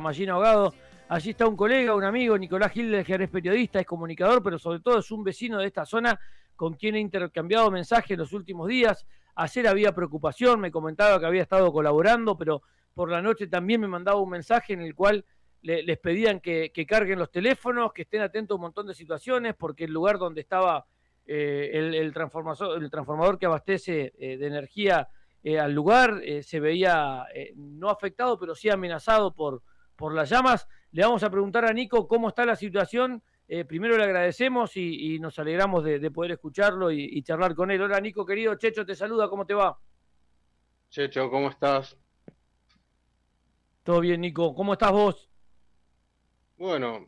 Mallín Ahogado. Allí está un colega, un amigo, Nicolás Gil, que es periodista, es comunicador, pero sobre todo es un vecino de esta zona con quien he intercambiado mensajes en los últimos días. Ayer había preocupación, me comentaba que había estado colaborando, pero por la noche también me mandaba un mensaje en el cual les pedían que carguen los teléfonos, que estén atentos a un montón de situaciones, porque el lugar donde estaba el transformador que abastece de energía al lugar se veía no afectado, pero sí amenazado por las llamas. Le vamos a preguntar a Nico cómo está la situación. Primero le agradecemos y nos alegramos de poder escucharlo y charlar con él. Hola Nico, querido. Checho te saluda, ¿cómo te va? Checho, ¿cómo estás? Todo bien, Nico. ¿Cómo estás vos? Bueno,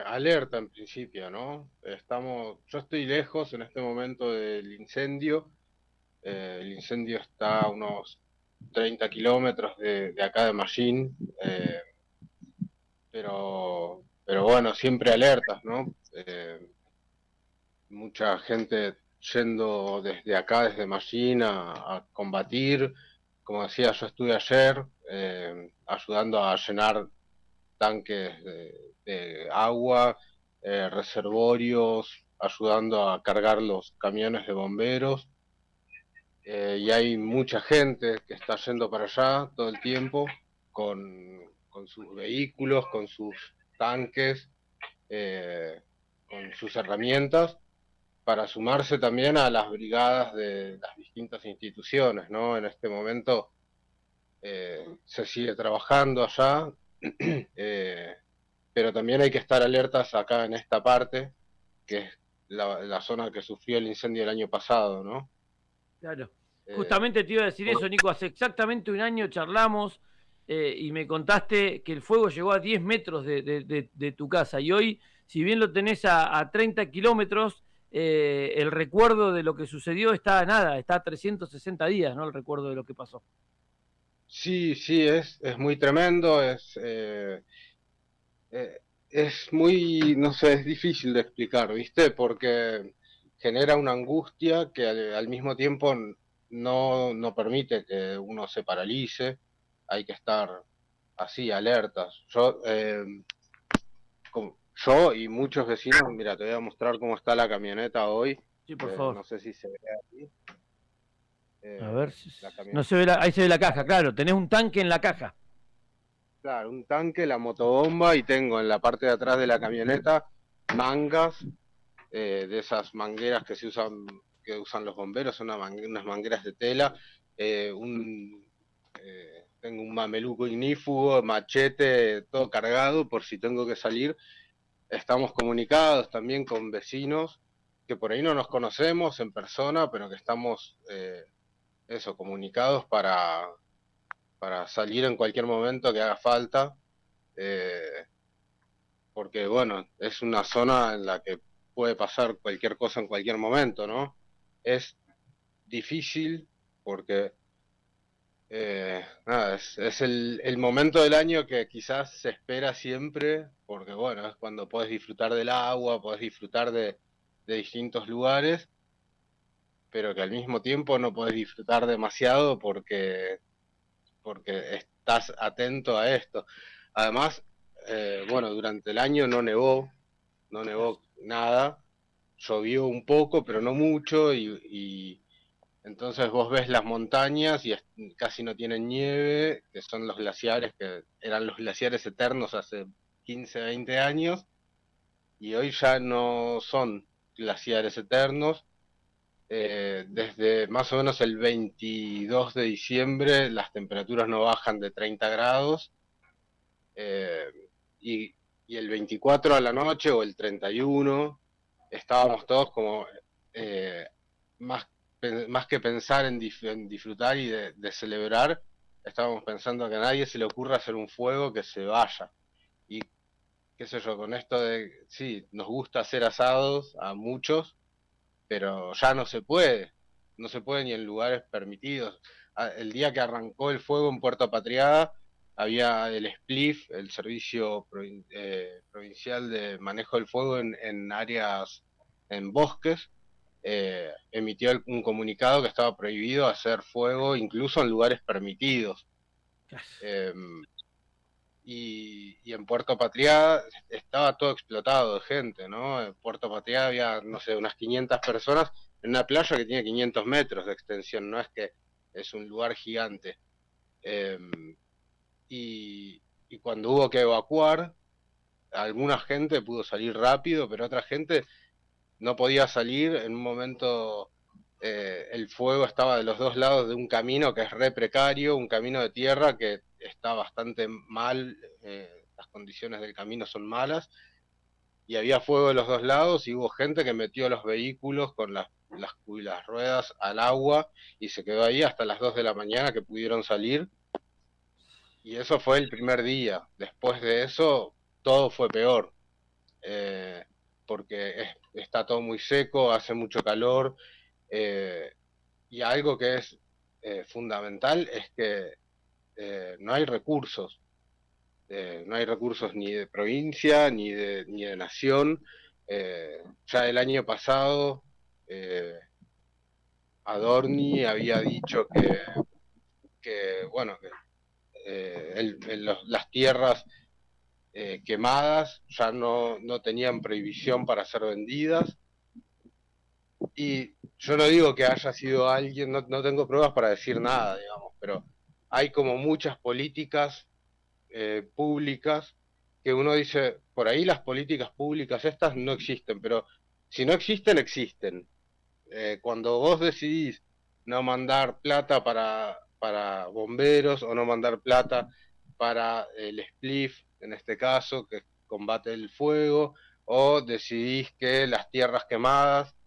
alerta en principio, ¿no? Yo estoy lejos en este momento del incendio. El incendio está a unos 30 kilómetros de acá de Mallín, pero bueno, siempre alertas, ¿no? Mucha gente yendo desde acá, desde Mallín, a combatir. Como decía, yo estuve ayer ayudando a llenar tanques de agua, reservorios, ayudando a cargar los camiones de bomberos. Y hay mucha gente que está yendo para allá todo el tiempo con sus vehículos, con sus tanques, eh, con sus herramientas, para sumarse también a las brigadas de las distintas instituciones, ¿no? En este momento se sigue trabajando allá, eh, pero también hay que estar alertas acá en esta parte, que es la zona que sufrió el incendio el año pasado, ¿no? Claro. Eh, Justamente te iba a decir eso, Nico. Hace exactamente un año charlamos y me contaste que el fuego llegó a 10 metros de tu casa. Y hoy, si bien lo tenés a 30 kilómetros, el recuerdo de lo que sucedió está a nada, está a 360 días, ¿no? El recuerdo de lo que pasó. sí, sí, es muy tremendo, es muy, no sé, es difícil de explicar, ¿viste? Porque genera una angustia que al mismo tiempo no permite que uno se paralice, hay que estar así, alertas. Yo y muchos vecinos, mira, te voy a mostrar cómo está la camioneta hoy, Sí, por favor. no sé si se ve aquí, A ver, la no camioneta. se ve ahí se ve la caja, claro. Tenés un tanque en la caja. Claro, un tanque, la motobomba y tengo en la parte de atrás de la camioneta mangas de esas mangueras que usan los bomberos, son unas mangueras de tela, tengo un mameluco ignífugo, machete, todo cargado por si tengo que salir. Estamos comunicados también con vecinos que por ahí no nos conocemos en persona, pero que estamos comunicados para salir en cualquier momento que haga falta. Eh, Porque bueno, es una zona en la que puede pasar cualquier cosa en cualquier momento, ¿no? Es difícil porque, nada, es el momento del año que quizás se espera siempre, porque bueno, es cuando podés disfrutar del agua, podés disfrutar de distintos lugares, pero que al mismo tiempo no podés disfrutar demasiado porque estás atento a esto. Además, bueno, durante el año no Claro. nevó nada, llovió un poco, pero no mucho, y entonces vos ves las montañas y casi no tienen nieve, que son los glaciares, que eran los glaciares eternos hace 15, 20 años, y hoy ya no son glaciares eternos. Desde más o menos el 22 de diciembre las temperaturas no bajan de 30 grados, eh, y, y el 24 a la noche o el 31 estábamos todos como eh, más, más que pensar en disfrutar y de celebrar, estábamos pensando que a nadie se le ocurra hacer un fuego que se vaya. Y qué sé yo, con esto de, sí, nos gusta hacer asados a muchos, pero ya no se puede ni en lugares permitidos. El día que arrancó el fuego en Puerto Patriada, había el SPLIF, el Servicio Provincial de Manejo del Fuego en áreas, en bosques, emitió un comunicado que estaba prohibido hacer fuego incluso en lugares permitidos. Claro. Eh, y en Puerto Patriá estaba todo explotado de gente, ¿no? En Puerto Patriá había, no sé, unas 500 personas en una playa que tiene 500 metros de extensión, no es que es un lugar gigante. Eh, y cuando hubo que evacuar, alguna gente pudo salir rápido, pero otra gente no podía salir. En un momento el fuego estaba de los dos lados de un camino que es re precario, un camino de tierra que está bastante mal, las condiciones del camino son malas, y había fuego de los dos lados y hubo gente que metió los vehículos con las ruedas al agua y se quedó ahí hasta las 2 de la mañana que pudieron salir. Y eso fue el primer día. Después de eso, todo fue peor. Eh, porque está todo muy seco, hace mucho calor, eh, y algo que es fundamental es que no hay recursos. No hay recursos ni de provincia ni de nación. Ya el año pasado Adorni había dicho que bueno, que las tierras quemadas ya no tenían prohibición para ser vendidas. Y yo no digo que haya sido alguien, no tengo pruebas para decir nada, digamos, pero hay como muchas políticas públicas que uno dice, por ahí las políticas públicas estas no existen, pero si no existen, existen. Cuando vos decidís no mandar plata para bomberos o no mandar plata para el SPLIF, en este caso, que combate el fuego, o decidís que las tierras quemadas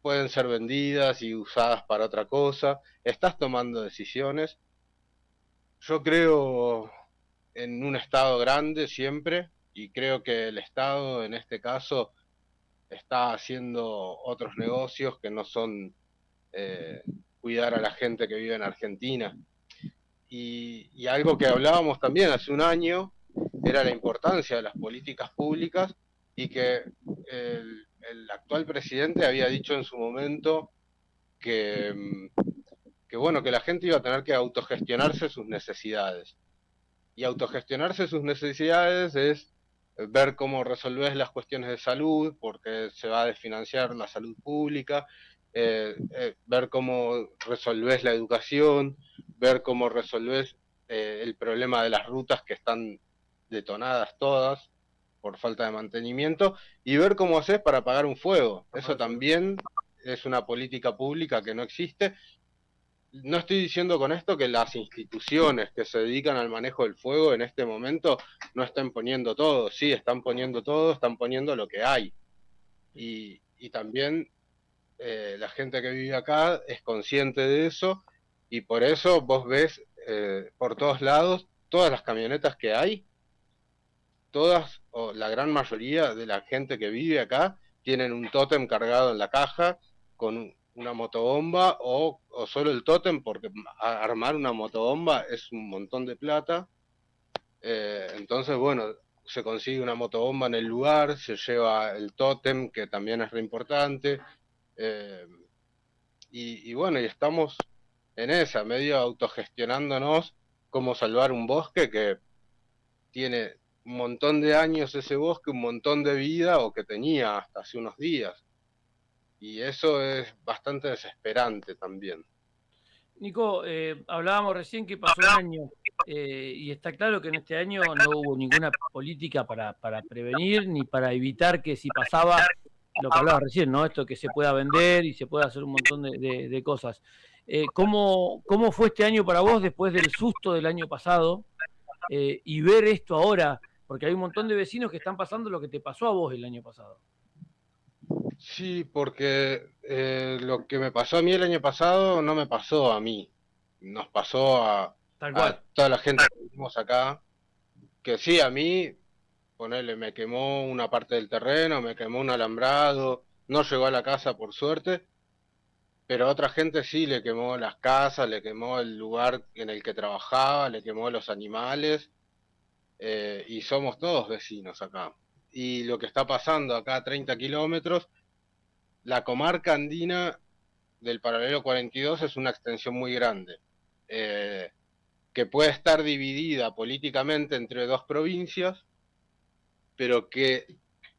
pueden ser vendidas y usadas para otra cosa, estás tomando decisiones. Yo creo en un Estado grande siempre y creo que el Estado en este caso está haciendo otros negocios que no son eh, cuidar a la gente que vive en Argentina. Y algo que hablábamos también hace un año era la importancia de las políticas públicas y que el actual presidente había dicho en su momento que, que bueno, que la gente iba a tener que autogestionarse sus necesidades. Y autogestionarse sus necesidades es ver cómo resolver las cuestiones de salud, porque se va a desfinanciar la salud pública, ver cómo resolvés la educación, ver cómo resolvés el problema de las rutas que están detonadas todas por falta de mantenimiento, y ver cómo haces para apagar un fuego. Eso también es una política pública que no existe. No estoy diciendo con esto que las instituciones que se dedican al manejo del fuego en este momento no estén poniendo todo. Sí, están poniendo todo, están poniendo lo que hay. Y también la gente que vive acá es consciente de eso y por eso vos ves por todos lados todas las camionetas que hay, todas o la gran mayoría de la gente que vive acá tienen un tótem cargado en la caja con una motobomba o solo el tótem, porque armar una motobomba es un montón de plata. Entonces, bueno, se consigue una motobomba en el lugar, se lleva el tótem, que también es re importante. Eh, y bueno, y estamos en esa, medio autogestionándonos cómo salvar un bosque que tiene un montón de años ese bosque, un montón de vida, o que tenía hasta hace unos días. Y eso es bastante desesperante también. Nico, hablábamos recién que pasó un año y está claro que en este año no hubo ninguna política para prevenir ni para evitar que si pasaba lo que hablabas recién, ¿no? Esto que se pueda vender y se pueda hacer un montón de cosas. ¿Cómo fue este año para vos después del susto del año pasado y ver esto ahora? Porque hay un montón de vecinos que están pasando lo que te pasó a vos el año pasado. Sí, porque lo que me pasó a mí el año pasado no me pasó a mí, nos pasó Tal a cual. toda la gente que vivimos acá, que sí, a mí, ponele, me quemó una parte del terreno, me quemó un alambrado, no llegó a la casa por suerte, pero a otra gente sí le quemó las casas, le quemó el lugar en el que trabajaba, le quemó los animales, y somos todos vecinos acá. Y lo que está pasando acá a 30 kilómetros, la comarca andina del paralelo 42 es una extensión muy grande. Eh, que puede estar dividida políticamente entre dos provincias, pero que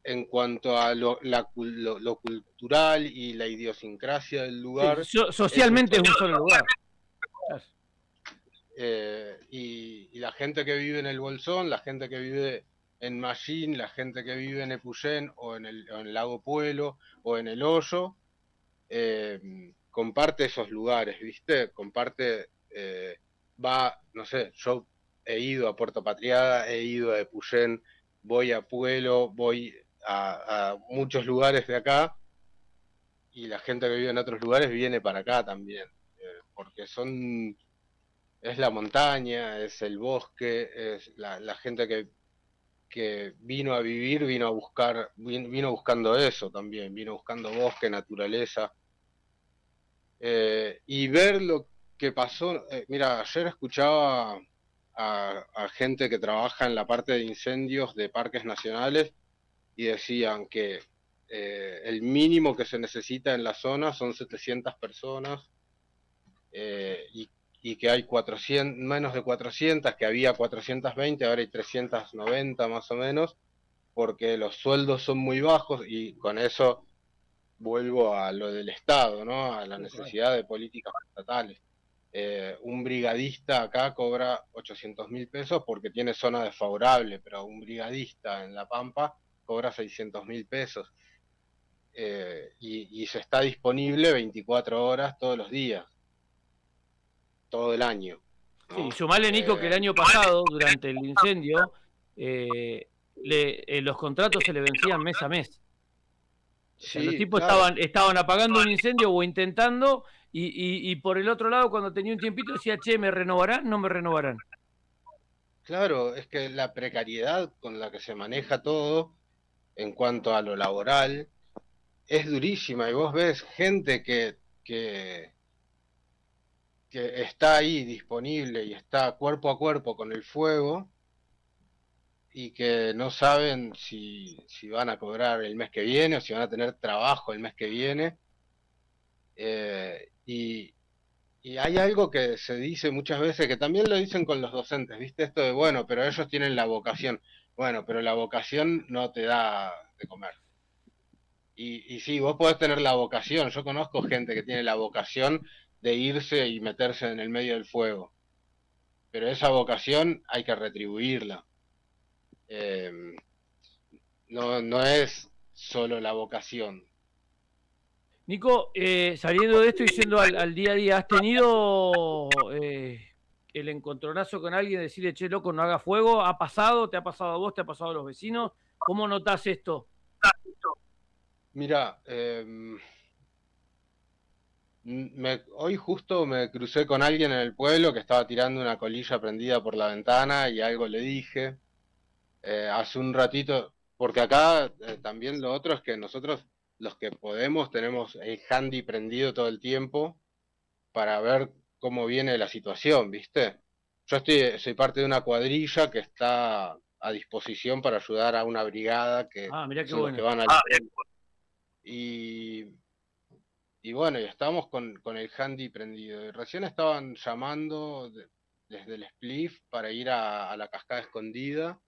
en cuanto a lo cultural y la idiosincrasia del Sí, lugar, es un socialmente es solo un solo lugar. Claro. y la gente que vive en el Bolsón, la gente que vive en Mallín, la gente que vive en Epuyén o en el Lago Puelo o en el Hoyo, comparte esos lugares, ¿viste? Comparte, no sé, yo he ido a Puerto Patriada, he ido a Epuyén, voy a Puelo, voy a muchos lugares de acá, y la gente que vive en otros lugares viene para acá también, porque es la montaña, es el bosque, es la gente que vino a vivir, vino a buscar, vino buscando eso también, vino buscando bosque, naturaleza, y ver lo que pasó. Mira, ayer escuchaba a gente que trabaja en la parte de incendios de parques nacionales y decían que el mínimo que se necesita en la zona son 700 personas, y que hay 400, menos de 400, que había 420, ahora hay 390 más o menos, porque los sueldos son muy bajos, y con eso vuelvo a lo del Estado, ¿no? A la necesidad de políticas estatales. Un brigadista acá cobra 800.000 pesos porque tiene zona desfavorable, pero un brigadista en La Pampa cobra 600.000 pesos. Y se está disponible 24 horas todos los días, todo el año, Sí, ¿no? sumale, Nico, que el año pasado, durante el incendio, los contratos se le vencían mes a mes. O sea, los Sí, tipos claro, estaban apagando un incendio o intentando, y por el otro lado, cuando tenía un tiempito, decía, che, ¿me renovarán? No me renovarán. claro, es que la precariedad con la que se maneja todo en cuanto a lo laboral es durísima, y vos ves gente que, que está ahí disponible y está cuerpo a cuerpo con el fuego, y que no saben si van a cobrar el mes que viene o si van a tener trabajo el mes que viene. Eh, y, y hay algo que se dice muchas veces, que también lo dicen con los docentes, ¿viste? Esto de, bueno, pero ellos tienen la vocación. Bueno, pero la vocación no te da de comer. Y sí, vos podés tener la vocación. Yo conozco gente que tiene la vocación de irse y meterse en el medio del fuego, pero esa vocación hay que retribuirla. Eh, no es solo la vocación. Nico, saliendo de esto y yendo al día a día, ¿has tenido el encontronazo con alguien, decirle, che, loco, no haga fuego? ¿Ha pasado? ¿Te ha pasado a vos? ¿Te ha pasado a los vecinos? ¿Cómo notás esto? Mira, hoy justo me crucé con alguien en el pueblo que estaba tirando una colilla prendida por la ventana, y algo le dije. Hace un ratito, porque acá también lo otro es que nosotros, los que podemos, tenemos el handy prendido todo el tiempo para ver cómo viene la situación, ¿viste? Soy parte de una cuadrilla que está a disposición para ayudar a una brigada Ah, mirá que qué son los que bueno. van al... Y, y bueno, y estamos con el handy prendido. Y recién estaban llamando desde el Spliff para ir a la cascada escondida.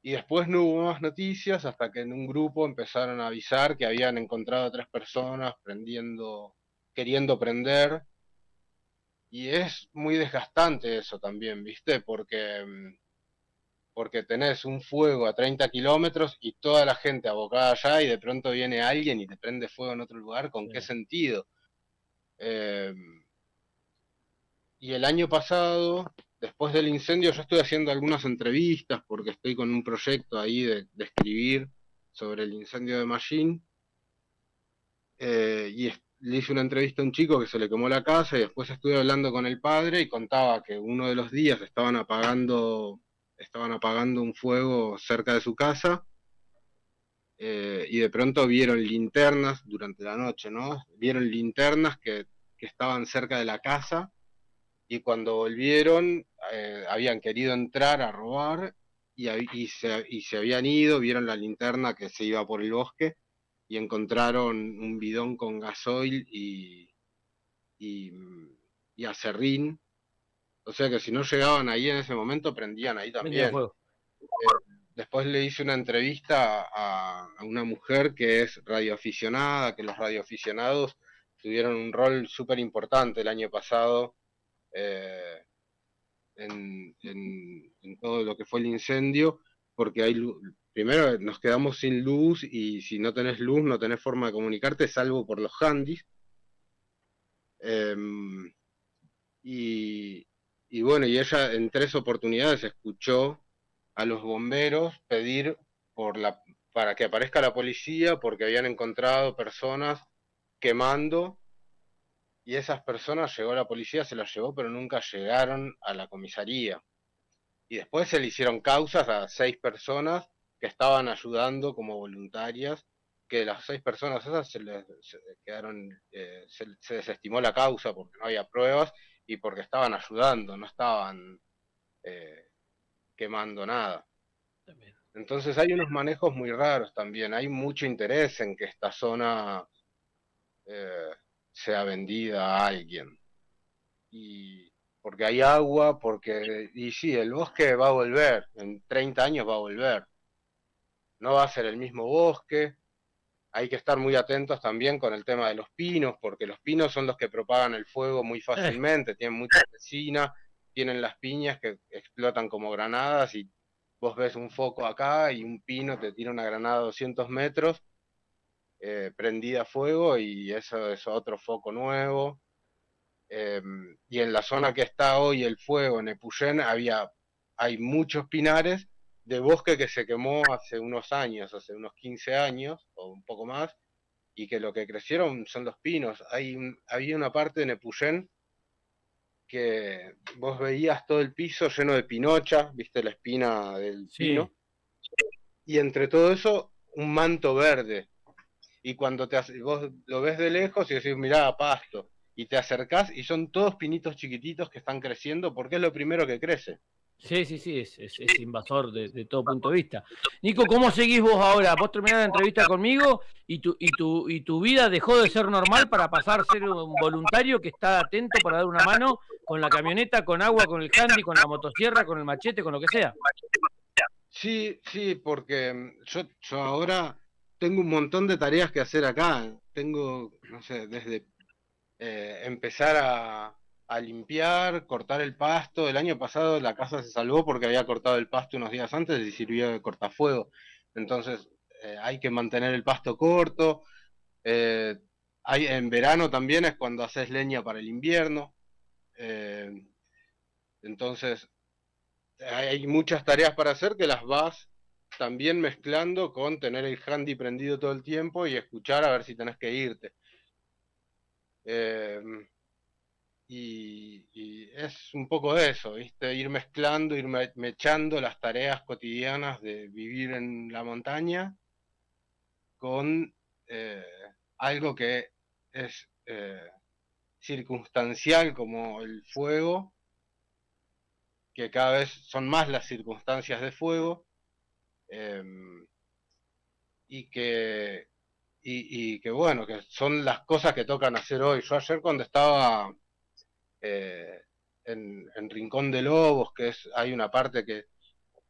Y después no hubo más noticias hasta que en un grupo empezaron a avisar que habían encontrado a 3 personas queriendo prender. Y es muy desgastante eso también, ¿viste? Porque tenés un fuego a 30 kilómetros y toda la gente abocada allá, y de pronto viene alguien y te prende fuego en otro lugar. ¿Con Sí. qué sentido? Eh, y el año pasado, después del incendio, yo estoy haciendo algunas entrevistas porque estoy con un proyecto ahí de escribir sobre el incendio de Mallín. Le hice una entrevista a un chico que se le quemó la casa, y después estuve hablando con el padre y contaba que uno de los días estaban apagando un fuego cerca de su casa, y de pronto vieron linternas durante la noche, ¿no? Vieron linternas que estaban cerca de la casa, y cuando volvieron habían querido entrar a robar, y se habían ido, vieron la linterna que se iba por el bosque, y encontraron un bidón con gasoil y, y acerrín, O sea que si no llegaban ahí en ese momento, prendían ahí Prendía también. fuego. Después le hice una entrevista a una mujer que es radioaficionada, que los radioaficionados tuvieron un rol súper importante el año pasado eh, en todo lo que fue el incendio, porque primero nos quedamos sin luz y si no tenés luz no tenés forma de comunicarte, salvo por los handys. Eh, y, y bueno, y ella en 3 oportunidades escuchó a los bomberos pedir para que aparezca la policía porque habían encontrado personas quemando y esas personas llegó la policía, se las llevó, pero nunca llegaron a la comisaría. Y después se le hicieron causas a 6 personas que estaban ayudando como voluntarias, que las 6 personas esas se quedaron, se desestimó la causa porque no había pruebas y porque estaban ayudando, no estaban eh, quemando nada. También. Entonces hay unos manejos muy raros también, hay mucho interés en que esta zona eh, sea vendida a alguien. Y porque hay agua, y sí, el bosque va a volver, en 30 años va a volver. No va a ser el mismo bosque, hay que estar muy atentos también con el tema de los pinos, porque los pinos son los que propagan el fuego muy Eh, fácilmente, tienen mucha resina, tienen las piñas que explotan como granadas y vos ves un foco acá y un pino te tira una granada a 200 metros prendida a fuego y eso es otro foco nuevo. Y en la zona que está hoy el fuego, en Epuyén, hay muchos pinares de bosque que se quemó hace unos años, hace unos 15 años o un poco más, y que lo que crecieron son los pinos. Había una parte en Epuyén que vos veías todo el piso lleno de pinocha, viste la espina del sí, pino, y entre todo eso un manto verde. Y cuando vos lo ves de lejos y decís, mirá, pasto, y te acercás y son todos pinitos chiquititos que están creciendo porque es lo primero que crece. sí, sí, sí, es invasor de todo punto de vista. Nico, ¿cómo seguís vos ahora? Vos terminás la entrevista conmigo y tu vida dejó de ser normal para pasar a ser un voluntario que está atento para dar una mano con la camioneta, con agua, con el handy, con la motosierra, con el machete, con lo que sea. Sí, sí, porque yo ahora tengo un montón de tareas que hacer acá. Tengo, no sé, desde empezar a limpiar, cortar el pasto. El año pasado la casa se salvó porque había cortado el pasto unos días antes y sirvió de cortafuego. Entonces hay que mantener el pasto corto. Eh, en verano también es cuando haces leña para el invierno. Eh, entonces hay muchas tareas para hacer que las vas también mezclando con tener el handy prendido todo el tiempo y escuchar a ver si tenés que irte. Eh, y es un poco de eso, ¿viste? Ir mezclando, ir mechando las tareas cotidianas de vivir en la montaña con eh, algo que es circunstancial como el fuego, que cada vez son más las circunstancias de fuego, eh, y que bueno, que son las cosas que tocan hacer hoy. Yo ayer cuando estaba eh, en Rincón de Lobos, hay una parte que,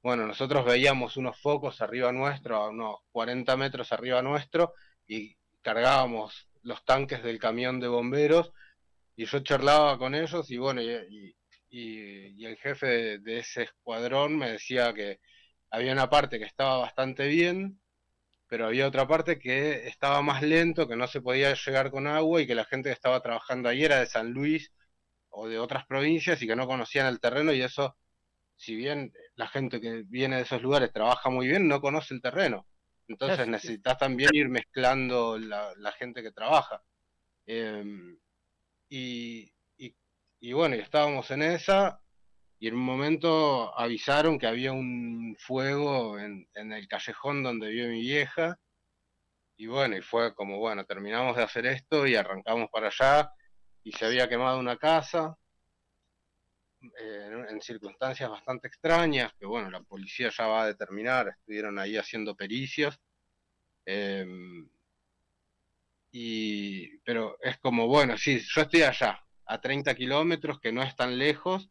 bueno, nosotros veíamos unos focos arriba nuestro, a unos 40 metros arriba nuestro, y cargábamos los tanques del camión de bomberos, y yo charlaba con ellos, y bueno, y el jefe de ese escuadrón me decía que había una parte que estaba bastante bien, pero había otra parte que estaba más lento, que no se podía llegar con agua y que la gente que estaba trabajando ahí era de San Luis o de otras provincias y que no conocían el terreno y eso, si bien la gente que viene de esos lugares trabaja muy bien, no conoce el terreno. Entonces necesitas también ir mezclando la gente que trabaja. Eh, y, y, y bueno, y estábamos en esa y en un momento avisaron que había un fuego en el callejón donde vive mi vieja. Y bueno, y fue como, bueno, terminamos de hacer esto y arrancamos para allá y se había quemado una casa en circunstancias bastante extrañas, que bueno, la policía ya va a determinar, estuvieron ahí haciendo pericias, eh, pero es como, bueno, sí, yo estoy allá, a 30 kilómetros, que no es tan lejos,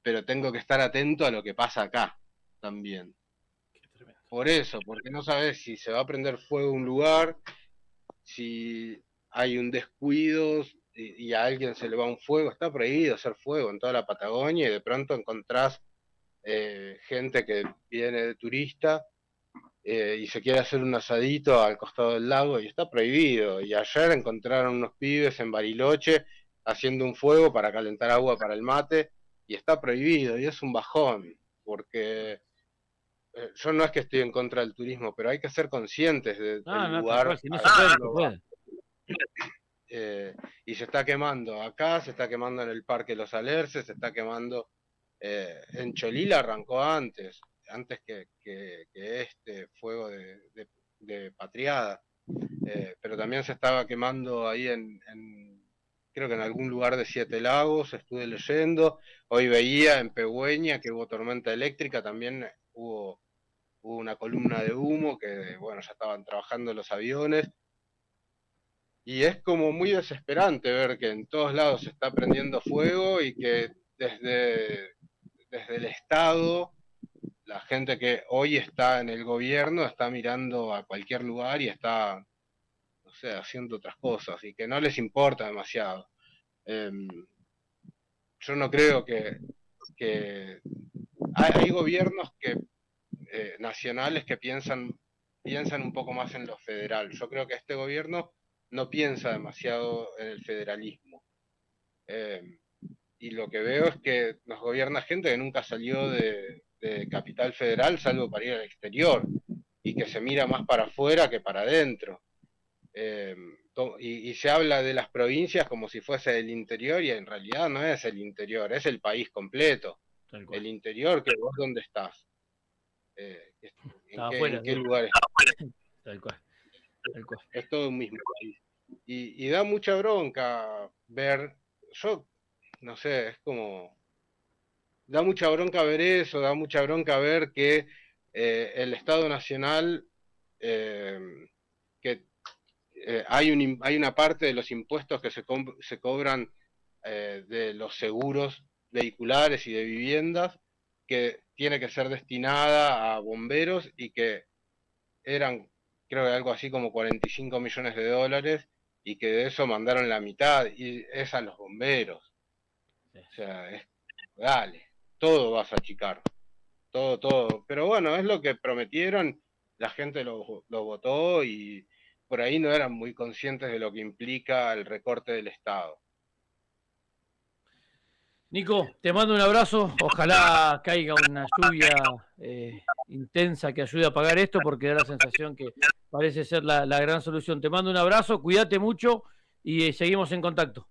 pero tengo que estar atento a lo que pasa acá también. Por eso, porque no sabes si se va a prender fuego un lugar, si hay un descuido y a alguien se le va un fuego. Está prohibido hacer fuego en toda la Patagonia y de pronto encontrás gente que viene de turista y se quiere hacer un asadito al costado del lago y está prohibido. Y ayer encontraron unos pibes en Bariloche haciendo un fuego para calentar agua para el mate y está prohibido y es un bajón, porque yo no es que estoy en contra del turismo, pero hay que ser conscientes del lugar. Si no se puede, no se puede. Y se está quemando acá, se está quemando en el Parque Los Alerces, se está quemando en Cholila, arrancó antes que este fuego de Patriada, pero también se estaba quemando ahí creo que en algún lugar de Siete Lagos, estuve leyendo, hoy veía en Pegüeña que hubo tormenta eléctrica, también hubo una columna de humo que, bueno, ya estaban trabajando los aviones, y es como muy desesperante ver que en todos lados se está prendiendo fuego y que desde el Estado, la gente que hoy está en el gobierno está mirando a cualquier lugar y está, no sé, haciendo otras cosas y que no les importa demasiado. Yo no creo que hay gobiernos nacionales que piensan un poco más en lo federal. Yo creo que este gobierno no piensa demasiado en el federalismo. Y lo que veo es que nos gobierna gente que nunca salió de Capital Federal, salvo para ir al exterior, y que se mira más para afuera que para adentro. Y se habla de las provincias como si fuese el interior, y en realidad no es el interior, es el país completo. El interior, que vos dónde estás. ¿En qué lugar estás? Tal cual. Es todo un mismo país. Y da mucha bronca ver, yo no sé, es como, da mucha bronca ver eso, da mucha bronca ver que el Estado Nacional, que hay una parte de los impuestos que se cobran de los seguros vehiculares y de viviendas, que tiene que ser destinada a bomberos y que eran, creo que algo así como 45 millones de dólares, y que de eso mandaron la mitad, y es a los bomberos. O sea, dale, todo vas a achicar, todo. Pero bueno, es lo que prometieron, la gente lo votó y por ahí no eran muy conscientes de lo que implica el recorte del Estado. Nico, te mando un abrazo, ojalá caiga una lluvia intensa que ayude a apagar esto, porque da la sensación que parece ser la gran solución. Te mando un abrazo, cuídate mucho y seguimos en contacto.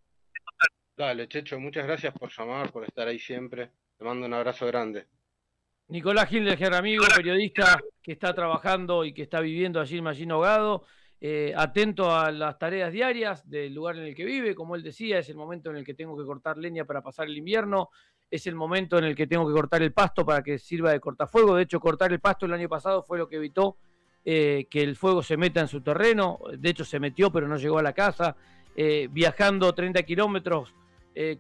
Dale, Checho, muchas gracias por llamar, por estar ahí siempre. Te mando un abrazo grande. Nicolás Gildeger, amigo, periodista que está trabajando y que está viviendo allí en Mallín Ahogado, atento a las tareas diarias del lugar en el que vive. Como él decía, es el momento en el que tengo que cortar leña para pasar el invierno, es el momento en el que tengo que cortar el pasto para que sirva de cortafuego. De hecho, cortar el pasto el año pasado fue lo que evitó que el fuego se meta en su terreno. De hecho, se metió, pero no llegó a la casa. Viajando 30 kilómetros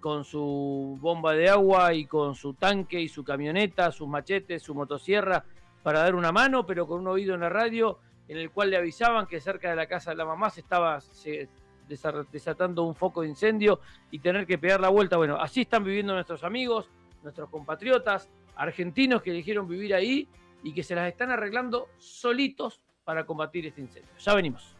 con su bomba de agua y con su tanque y su camioneta, sus machetes, su motosierra para dar una mano, pero con un oído en la radio en el cual le avisaban que cerca de la casa de la mamá se estaba desatando un foco de incendio y tener que pegar la vuelta. Bueno, así están viviendo nuestros amigos, nuestros compatriotas argentinos que eligieron vivir ahí y que se las están arreglando solitos para combatir este incendio. Ya venimos.